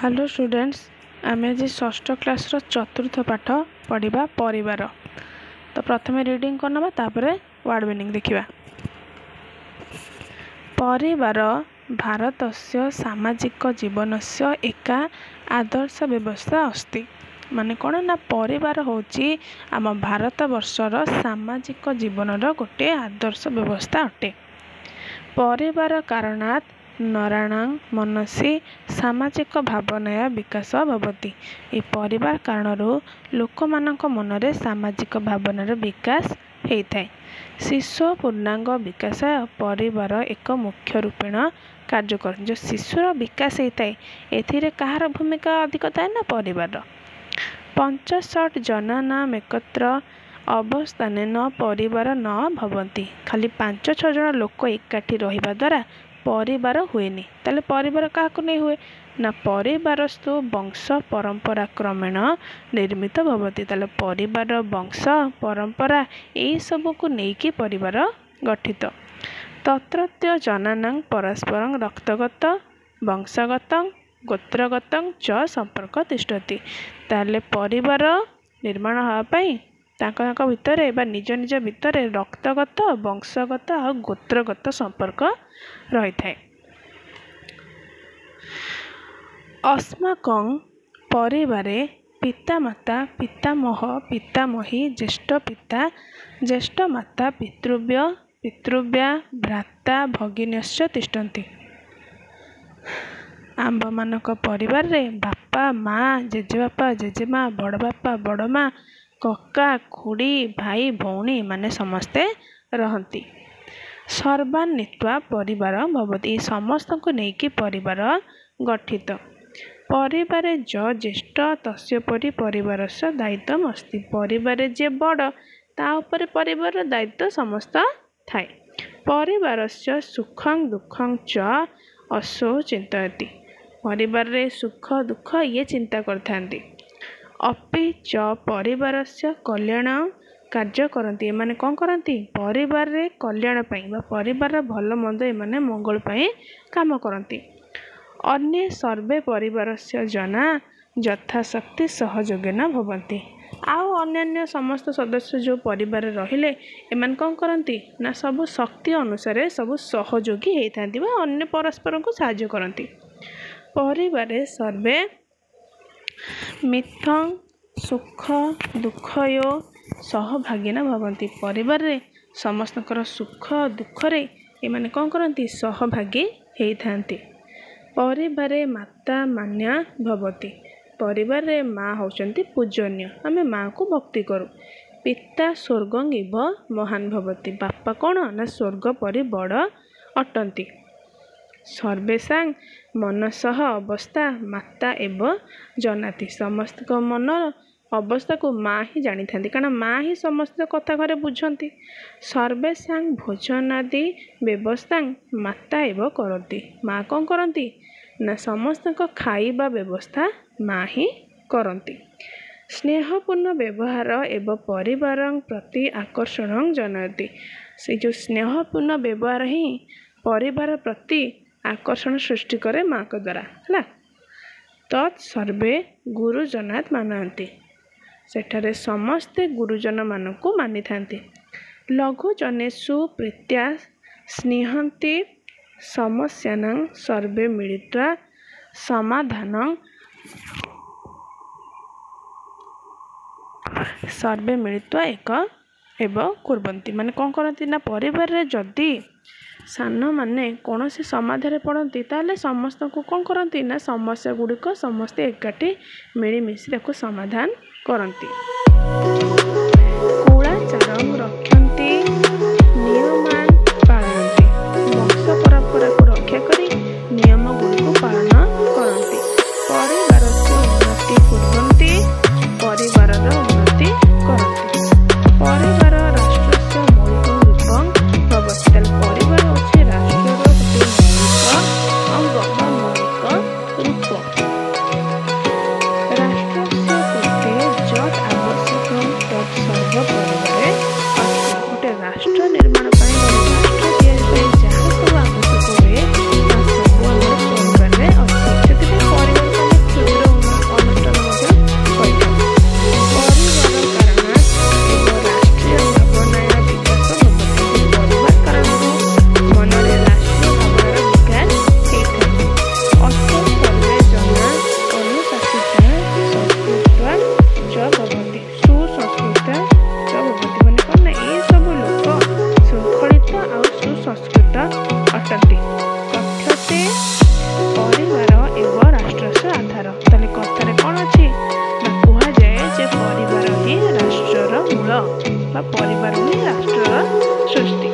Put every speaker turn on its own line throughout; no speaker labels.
Hello students आम आज षष्ठ क्लास चतुर्थ पाठ पढ़ा परिवार। तो प्रथम रीडिंग करना तापर वर्ड मीनिंग देखा। परिवार भारतस्य सामाजिक जीवनस्य एका आदर्श व्यवस्था अस्ति। माने कौन ना परिवार होची आम भारत वर्षर सामाजिक जीवनर गोटे आदर्श व्यवस्था अटे। परिवार कारणात् नराणां मनसि सामाजिक भावनाया विकास भवति। ए परिवार कारणरू लोकमानक मनरे सामाजिक भावनार विकास होइथाय। शिशु पूर्णांग विकास परिवार एक मुख्य रूपेण कार्य कर। जो शिशुर विकास होइथाय एथिरे कहार भूमिका अधिक थाए ना परिवार। 65 जनानाम एकत्र अवस्थाने न परिवार न भवन्ति। खाली 5-6 जन लोक एकाठी रहिबा द्वारा परिवार हुएनि। ताले परिवार काहाको नहीं हुए ना परिवारस्तु वंश परंपरा क्रमेण निर्मित भवति। ताले परिवार वंश परंपरा यही सब को नेकी परिवार गठित। तत्रत्य जनानां परस्परं रक्तगत वंशगत गोत्रगत च संपर्क तिष्ठति। ताले परिवार निर्माण होगा पाई तांका भितर बा निज निज भितर रक्तगत वंशगत और गोत्रगत संपर्क रही थाए। अस्माकं परिवारे पितामाता पितामह पितामही ज्येष्ठ पिता ज्येष्ठ माता पितृव्य पितृव्या भ्राता भगिन्यश्च तिष्ठन्ति। आंब मानक परिवार रे बापा माँ जेजेबापा जेजेमा बड़ बापा बड़ माँ कक्का खुड़ी भाई भौणी माने समस्ते रहंती। सर्वान्वित्वा परिवार भवति। समस्त को नेकी परिवार गठित। परिवार ज ज्येष्ठ तस्य परि परिवारस्य दायित्वम् अस्ति। परिवार जे बड़ ता उपरे परिवार दायित्व समस्त थाए। परिवारस्य सुखं दुखं च असौ चिन्तयति। परिवार रे सुख दुख ये चिंता करथांती। अपि च परिवारस्य कल्याण कार्य करती। एमाने कौन करती परिवार रे कल्याण पाई बा परिवार भल मंद एमाने मंगल पाई काम करती। अन्य सर्वे परिवारस्य जना यथाशक्ति सहयोगेन भवन्ति। आउ अन्य समस्त सदस्य जो परिवार रहिले एमान कौन करती ना सब शक्ति अनुसार सब सहयोगी होती बा अन्य परस्पर को साहाय्य करती। परिवार सर्वे मिथं सुख दुखयो सहभागिना भवन्ति। परिवार रे समस्तकर सुख दुख रे एमाने कौन करती सहभागी होइथांती। परिवार माता मान्या भवति। परिवार रे माँ होचंती पूजनीय। आमे माँ को भक्ति करू। पिता स्वर्गं इव महान भवति। बापा कौन ना स्वर्ग परि बड़ अटंती। सर्वेषां मनसः अवस्था माता एव जनाति। समस्त को मन अवस्था को माँ ही जानी था कारण माँ ही समस्त कथा घरे बुझंती। सर्वेषां भोजनादि व्यवस्था माता एव करती। माँ कौन करती ना समस्त को खाइबा व्यवस्था माँ ही करती। स्नेहपूर्ण व्यवहार एवं परिवार प्रति आकर्षण जनयति। से जो स्नेहपूर्ण व्यवहार ही परिवार प्रति आकर्षण सृष्टि करे माँ के द्वारा है। तत्सर्वे गुरुजनात् मानन्ति। सेठारे समस्ते गुरुजन मानक मानि थांती। लघुजनेषु प्रीत्या स्निहन्ति समस्यानां सर्वे मिलित्वा समाधानं सर्वे मिलित्वा एक एवं कुर्वन्ति। माने कौन करती ना परिवार रे जदि सान माने कौन से समाधान पड़ती ताले समस्त को कौन करती ना समस्या गुड़िक समस्ते एकाठी मिलमिशि समाधान करती। कूलाचारं रक्षन्ति नियमान् पालयन्ति। वंश परंपरा को रक्षा करी नियम गुड़िक पालन करती। परिवारस्य उन्नति कुर्वन्ति। परिवारर उन्नति करती। परिवार राष्ट्रस्य मौलिक रूपं भवति। परिवार होछि राष्ट्रर गोटे मौलिक अंग वा मौलिक रूप। राष्ट्रस्य कृते यत् आवश्यकं बा परिवार ही राष्ट्र सृष्टि।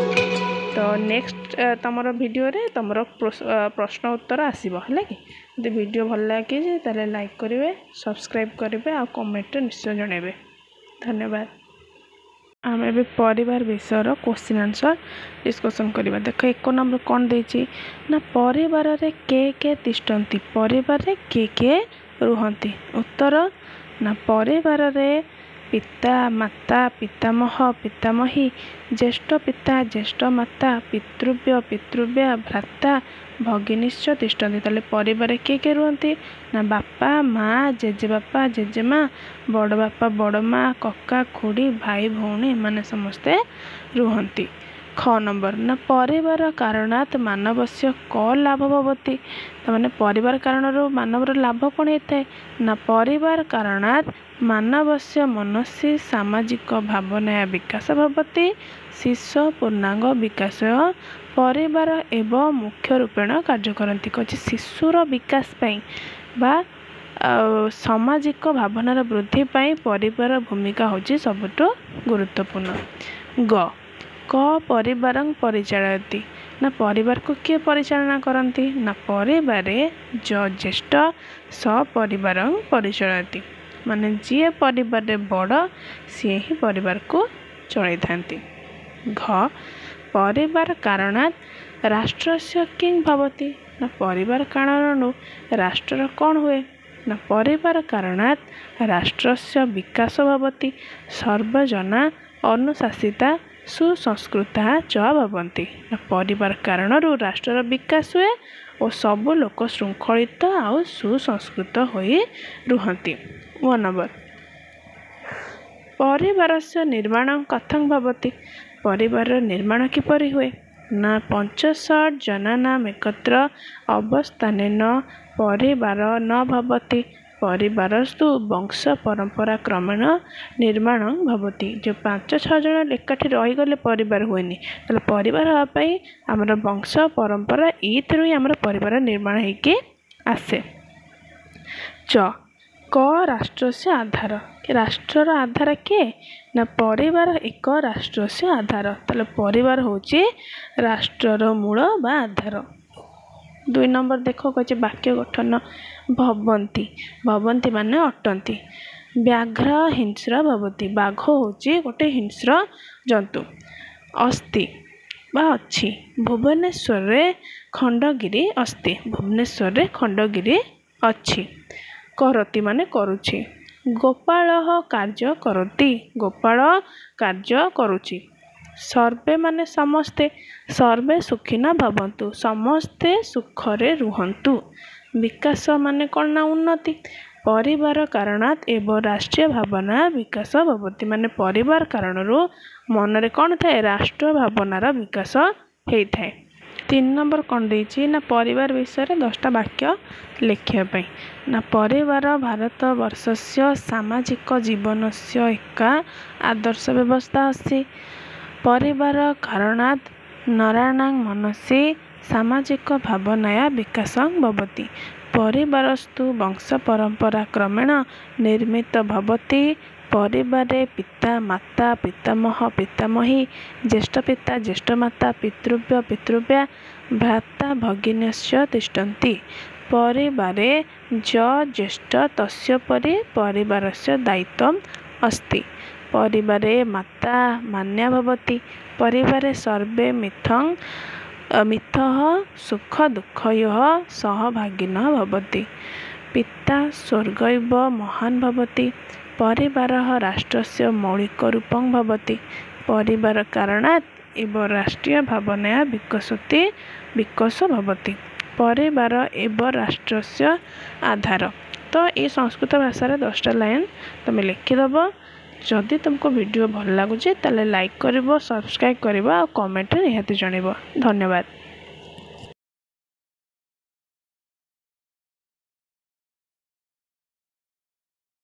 तो नेक्स्ट तुम वीडियो रे तुम प्रश्न उत्तर आसो है कि यदि वीडियो भल लगे ताले लाइक करेंगे, सब्सक्राइब करेंगे और कमेंट निश्चय जनइबे। धन्यवाद। आम ए परिवार विषय क्वेश्चन आंसर डिस्कसन करवा। देख 1 नंबर कौन देछि ना परिवार रे के तिष्ठन्ति, परिवार रे के रुहन्ति। उत्तर ना परिवार रे पिता माता पितामह पितामही ज्येष्ठ पिता ज्येष्ठ माता पितृव्य पितृव्या भ्राता भगिनीश्च तिष्ठन्ति। ताले परिवार के रुहन्ति ना बापा माँ जेजेबापा जेजेमा बड़ बापा बड़ माँ कक्का खुड़ी भाई भौणी माने समस्ते रुहन्ति। ख नंबर ना परिवार कारणात् मानवस्य क लाभ भवति। तमाने परिवार कारणरू मानवर लाभ कौन होता है ना परिवार कारणात् मानवस्य मनसी सामाजिक भावना विकास भवति। शिशु पूर्णांग विकास परिवार एवं मुख्य रूपेण कार्य करती। कहे शिशुर विकास बा सामाजिक भावनार वृद्धि पाई परिवार भूमिका होची सबुठ गुरुत्वपूर्ण। ग क परिवार परिचालयति ना परिवार को किए परिचालना करती ना परिवार ज्येष्ठ सपरिवार परिचालयति माने जी परिवार बड़ सी ही परिवार को चलाई थांती। घ परिवार कारणात् राष्ट्रस्य किं भवति ना परिवार कारणनु राष्ट्र कौन हुए ना परिवार कारणात् राष्ट्रस्य विकास भवति। सर्वजना अनुशासिता सुसंस्कृता च भवन्ति ना परिवार कारणरू राष्ट्र विकास हुए और सबु लोक श्रृंखलित आउ सुसंस्कृत होई रुहन्ति। 1 नंबर परिवारस्य निर्माण कथं भवति। परिवार निर्माण किपरि हुए ना 65 जनानाम् एकत्र अवस्थानेन परिवार न भवति। परिवारस्तु वंश परंपरा क्रमेण निर्माण भवति। जो 5-6 जन एकाठी रहीगले परिवार हुएनि ताले परिवार हाँपाई आमर वंश परंपरा एथिरु ही आमर परिवार निर्माण होके आसे। च क राष्ट्रस्य आधार राष्ट्रर आधार के ना परिवार एक राष्ट्रस्य आधार। ताले परिवार होची राष्ट्रर मूल बा आधार। 2 नंबर देख कहे वाक्य गठन भवन्ति भवन्ति माने अटंती। व्याघ्र हिंस्र भवति बाघ होची गोटे हिंस्र जंतु। अस्ति बा अच्छी भुवनेश्वर रे खंडगिरी अस्ति भुवनेश्वर रे खंडगिरी अच्छी। करति माने करुछि। गोपाल कार्य करति गोपाल कार्य करुछि। सर्वे माने समस्ते सर्वे सुखिना भवन्तु समस्ते सुखरे रुहन्तु। विकास माने कौन ना उन्नति। परिवार कारणात् एवं राष्ट्रीय भावना विकास भवति माने परिवार कारणरू मनरे कौन थाए राष्ट्र भावनार विकास होता है। 3 नंबर कौन देछि ना परिवार विषय 10टा वाक्य लिखिया ना परिवार भारत वर्षस्य सामाजिक जीवनस्य एका आदर्श व्यवस्था अस्ति। परिवार कारणात् नराणां मनसि सामाजिक भावनाया विकास भवति। परिवारस्तु वंश परंपरा क्रमेण निर्मित भवति। परिवारे पिता माता पितामह पितामही ज्येष्ठ पिता ज्येष्ठ माता पितृव्य पितृव्या भ्राता भगिनीश्च तिष्ठन्ति। परिवारे ज्येष्ठ तस्य परि परिवारस्य दायित्वम् अस्ति। परिवारे माता मान्या भवति। परिवारे सर्वे मिथः सुख दुःखयोः सहभागिनः भवति। पिता स्वर्गैव महान् भवति। परिवारः राष्ट्रस्य मौलिक रूपं भवति। परिवार कारणात् एव राष्ट्रीय भावनाया विकास भवति। परिवार एव राष्ट्रस्य आधार। तो ये संस्कृत भाषा 10टा लाइन तुम लिखिदेव। जदि तुमको वीडियो भल लगुचे ताले लाइक करिवो सब्सक्राइब करिवो और कमेंट निहाती जणिवो। धन्यवाद।